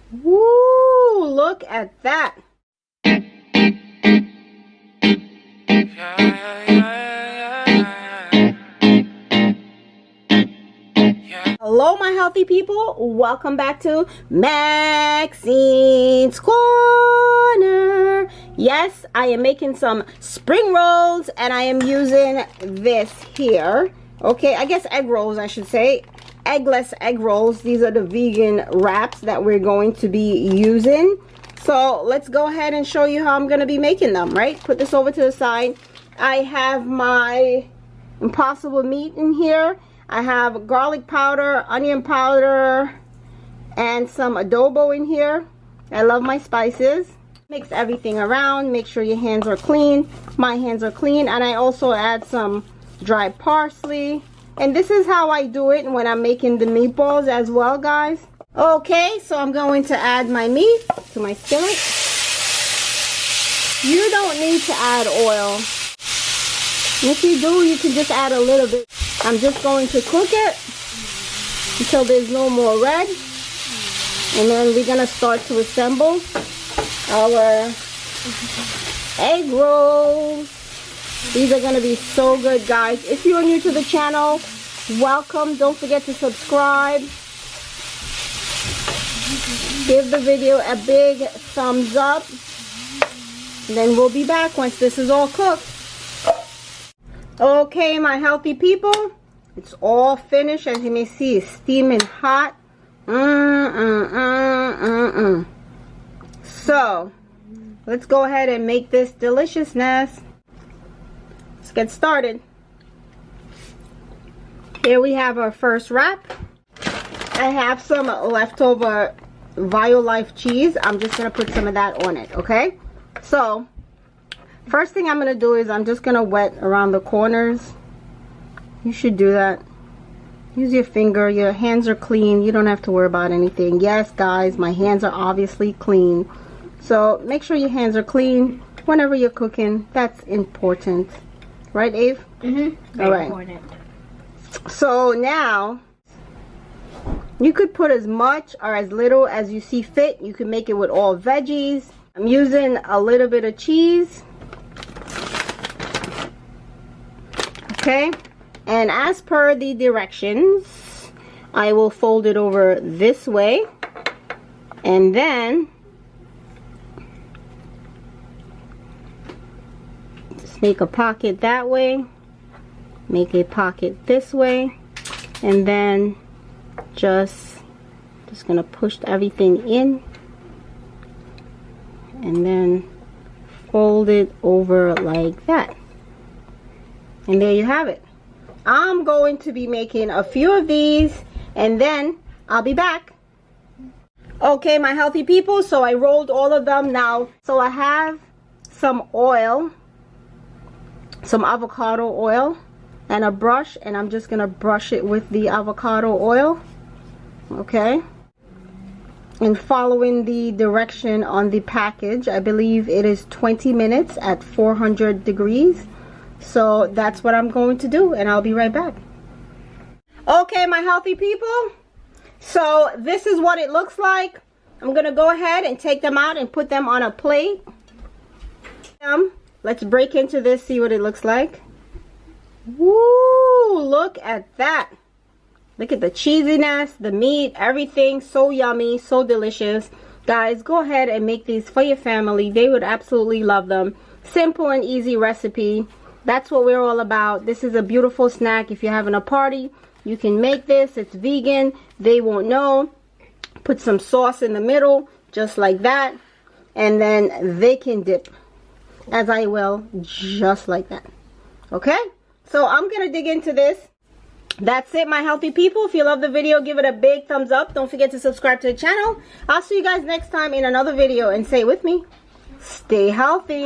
Woo! Look at that. Hello, my healthy people. Welcome back to Maxine's Corner. Yes, I am making some spring rolls, and I am using this here. Okay, I guess egg rolls, I should say. Eggless egg rolls. These are the vegan wraps that we're going to be using. So let's go ahead and show you how I'm going to be making them, right? Put this over to the side. I have my Impossible meat in here. I have garlic powder, onion powder, and some adobo in here. I love my spices. Mix everything around. Make sure your hands are clean. My hands are clean. And I also add some dried parsley. And this is how I do it when I'm making the meatballs as well, guys. Okay, so I'm going to add my meat to my skillet. You don't need to add oil. If you do, you can just add a little bit. I'm just going to cook it until there's no more red. And then we're going to start to assemble our egg rolls. These are going to be so good, guys. If you're new to the channel, welcome. Don't forget to subscribe. Give the video a big thumbs up. And then we'll be back once this is all cooked. Okay, my healthy people. It's all finished. As you may see, it's steaming hot. So, let's go ahead and make this deliciousness. Let's get started. Here we have our first wrap. I have some leftover Violife cheese. I'm just going to put some of that on it, okay? So, first thing I'm going to do is I'm just going to wet around the corners. You should do that. Use your finger. Your hands are clean. You don't have to worry about anything. Yes, guys, my hands are obviously clean. So, make sure your hands are clean whenever you're cooking. That's important. Right, Ave? Mm-hmm. All right. Important. So now, you could put as much or as little as you see fit. You can make it with all veggies. I'm using a little bit of cheese. Okay. And as per the directions, I will fold it over this way. And then make a pocket that way, make a pocket this way, and then just gonna push everything in and then fold it over like that. And there you have it. I'm going to be making a few of these and then I'll be back. Okay, my healthy people, so I rolled all of them now. So I have some oil, some avocado oil, and a brush, and I'm just gonna brush it with the avocado oil. Okay, and following the direction on the package, I believe it is 20 minutes at 400 degrees. So that's what I'm going to do, and I'll be right back. Okay, my healthy people, so this is what it looks like. I'm gonna go ahead and take them out and put them on a plate. Let's break into this, see what it looks like. Woo! Look at that. Look at the cheesiness, the meat, everything. So yummy, so delicious. Guys, go ahead and make these for your family. They would absolutely love them. Simple and easy recipe. That's what we're all about. This is a beautiful snack. If you're having a party, you can make this. It's vegan. They won't know. Put some sauce in the middle, just like that. And then they can dip. As I will, just like that. Okay, so I'm gonna dig into this. That's it, my healthy people. If you love the video, give it a big thumbs up. Don't forget to subscribe to the channel. I'll see you guys next time in another video, and say it with me, stay healthy.